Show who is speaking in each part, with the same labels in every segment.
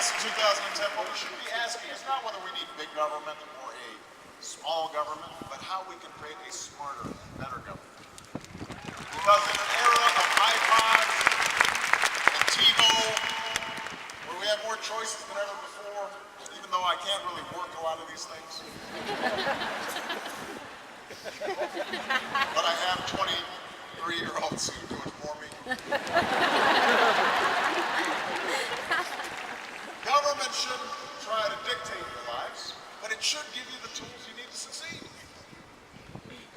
Speaker 1: class of 2010, what we should be asking is not whether we need big government or a small government, but how we can create a smarter and better government. Because in an era of iPods and TiVo, where we have more choices than ever before, even though I can't really work a lot of these things, but I have 23-year-olds who do it for me. Government shouldn't try to dictate your lives, but it should give you the tools you need to succeed.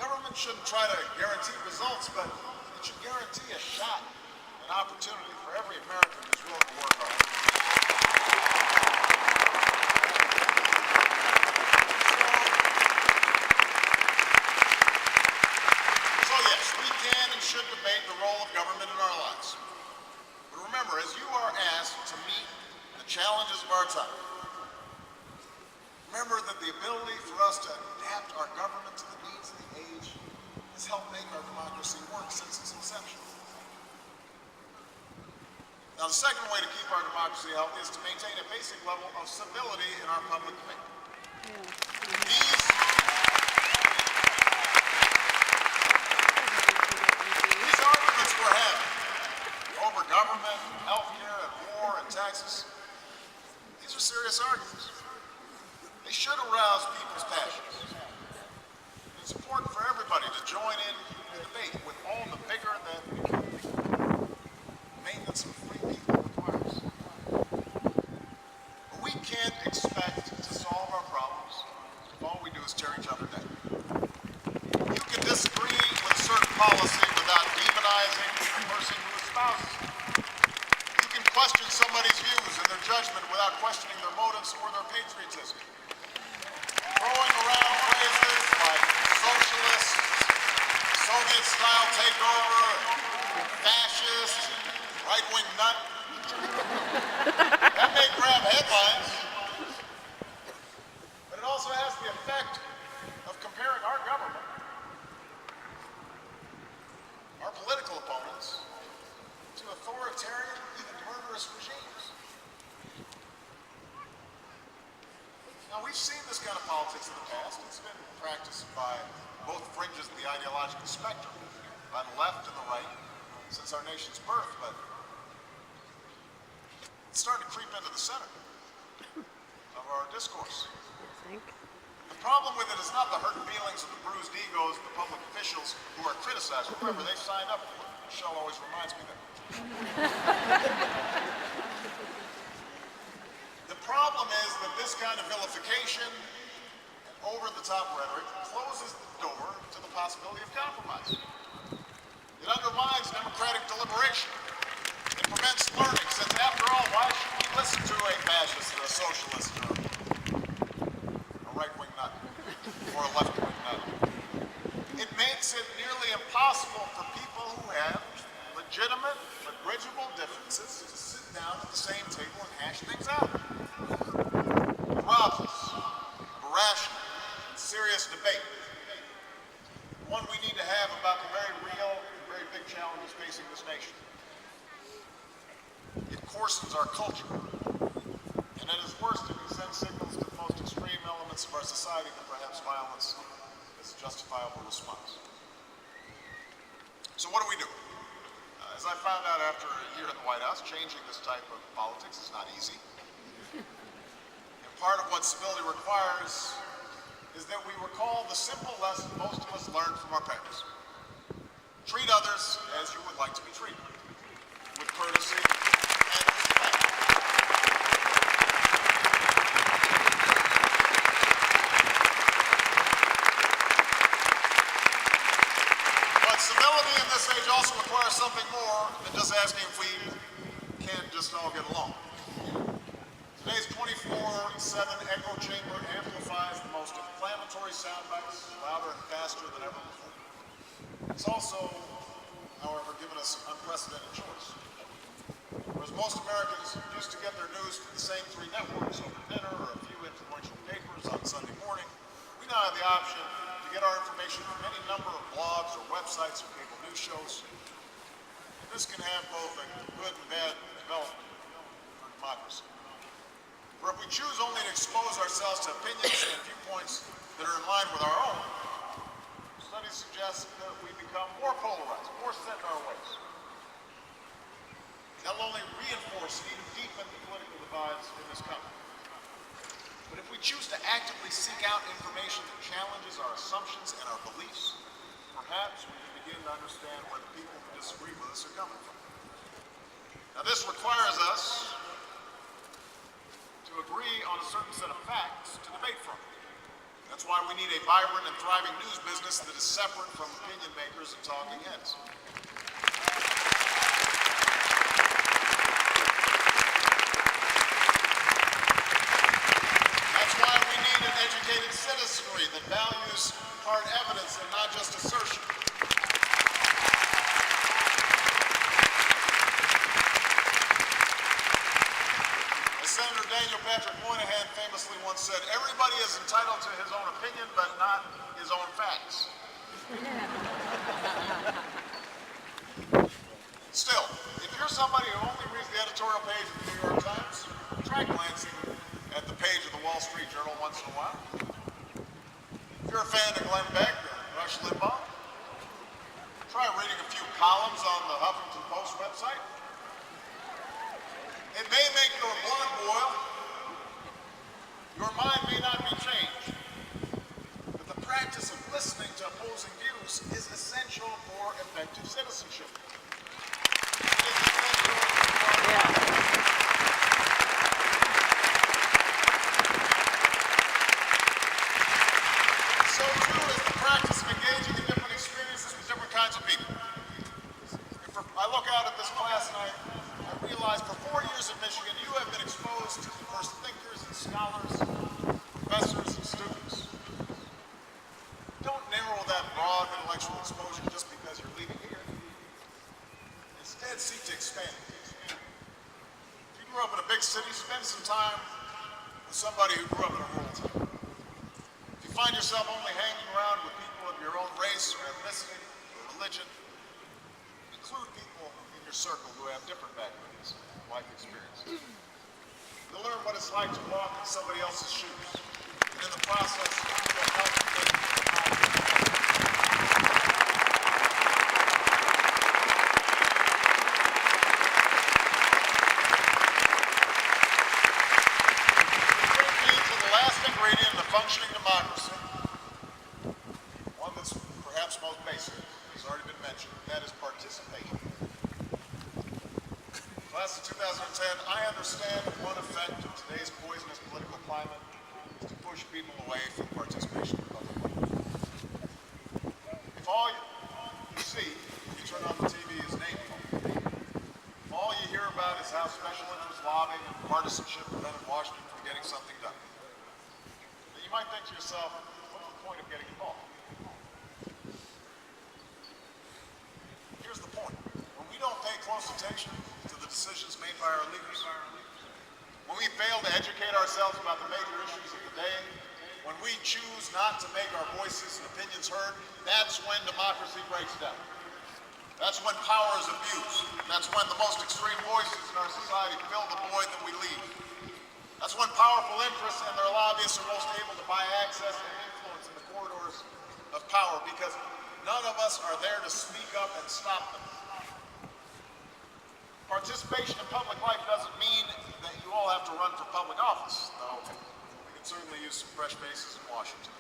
Speaker 1: Government shouldn't try to guarantee results, but it should guarantee a shot, an opportunity for every American who's willing to work hard. So yes, we can and should debate the role of government in our lives. But remember, as you are asked to meet the challenges of our time, remember that the ability for us to adapt our government to the needs of the age has helped make our democracy work since its inception. Now, the second way to keep our democracy healthy is to maintain a basic level of civility in our public debate. These arguments we're having over government, healthcare, and war and taxes, these are serious arguments. They should arouse people's passions. It's important for everybody to join in the debate with all the vigor that maintenance of free people requires. But we can't expect to solve our problems if all we do is tear each other down. You can disagree with a certain policy without demonizing the person who espouses it. You can question somebody's views and their judgment without questioning their motives or their patriotism. Throwing around phrases like socialist, Soviet-style takeover, fascist, right-wing nut, that may grab headlines, but it also has the effect of comparing our government, our political opponents, to authoritarian, even murderous regimes. Now, we've seen this kind of politics in the past. It's been practiced by both fringes of the ideological spectrum, by the left and the right, since our nation's birth, but it's starting to creep into the center of our discourse. The problem with it is not the hurt feelings and the bruised egos of the public officials who are criticized. Remember, they signed up for it. Michelle always reminds me that. The problem is that this kind of vilification and over-the-top rhetoric closes the door to the possibility of compromise. It undermines democratic deliberation. It prevents learning, since after all, why should we listen to a fascist or a socialist or a right-wing nut or a left-wing nut? It makes it nearly impossible for people who have legitimate but bridgeable differences to sit down at the same table and hash things out. It robs us of a rational and serious debate, one we need to have about the very real and very big challenges facing this nation. It coarsens our culture, and at its worst, it can send signals to the most extreme elements of our society that perhaps violence is a justifiable response. So what do we do? As I found out after a year in the White House, changing this type of politics is not easy. And part of what civility requires is that we recall the simple lesson most of us learned from our parents. Treat others as you would like to be treated, with courtesy and respect. But civility in this age also requires something more than just asking if we can't just all get along. Today's 24/7 echo chamber amplifies the most inflammatory sound bites louder and faster than ever before. It's also, however, given us unprecedented choice. Whereas most Americans used to get their news from the same three networks over dinner or a few influential papers on Sunday morning, we now have the option to get our information from any number of blogs or websites or cable news shows. And this can have both a good and bad development for democracy. For if we choose only to expose ourselves to opinions and viewpoints that are in line with our own, studies suggest that we become more polarized, more set in our ways. That'll only reinforce and even deepen the political divides in this country. But if we choose to actively seek out information that challenges our assumptions and our beliefs, perhaps we can begin to understand where the people who disagree with us are coming from. Now, this requires us to agree on a certain set of facts to debate from. That's why we need a vibrant and thriving news business that is separate from opinion makers and talking heads. That's why we need an educated citizenry that values hard evidence and not just assertion. Senator Daniel Patrick Moynihan famously once said, "Everybody is entitled to his own opinion, but not his own facts." Still, if you're somebody who only reads the editorial page of the New York Times, try glancing at the page of the Wall Street Journal once in a while. If you're a fan of Glenn Beck or Rush Limbaugh, try reading a few columns on the Huffington Post website. It may make your blood boil. Your mind may not be changed. But the practice of listening to opposing views is essential for effective citizenship. So too is the practice of engaging in different experiences with different kinds of people. I look out at this class and I realize for 4 years in Michigan, you have been exposed to diverse thinkers and scholars, professors and students. Don't narrow that broad intellectual exposure just because you're leaving here. Instead, seek to expand it. If you grew up in a big city, spend some time with somebody who grew up in a rural town. If you find yourself only hanging around with people of your own race or ethnicity or religion, include people in your circle who have different backgrounds, life experiences. You'll learn what it's like to walk in somebody else's shoes, and in the process, you'll help make ingredient of functioning democracy, one that's perhaps most basic, has already been mentioned, and that is participation. Class of 2010, I understand that one effect of today's poisonous political climate is to push people away from participation in public life. If all you see when you turn on the TV is name calling, if all you hear about is how special interest lobbying and partisanship prevented Washington from getting something done, you might think to yourself, what's the point of getting involved? Here's the point. When we don't pay close attention to the decisions made by our leaders, when we fail to educate ourselves about the major issues of the day, when we choose not to make our voices and opinions heard, that's when democracy breaks down. That's when power is abused. That's when the most extreme voices in our society fill the void that we leave. That's when powerful interests and their lobbyists are most able to buy access and influence in the corridors of power, because none of us are there to speak up and stop them. Participation in public life doesn't mean that you all have to run for public office, though we can certainly use some fresh faces in Washington.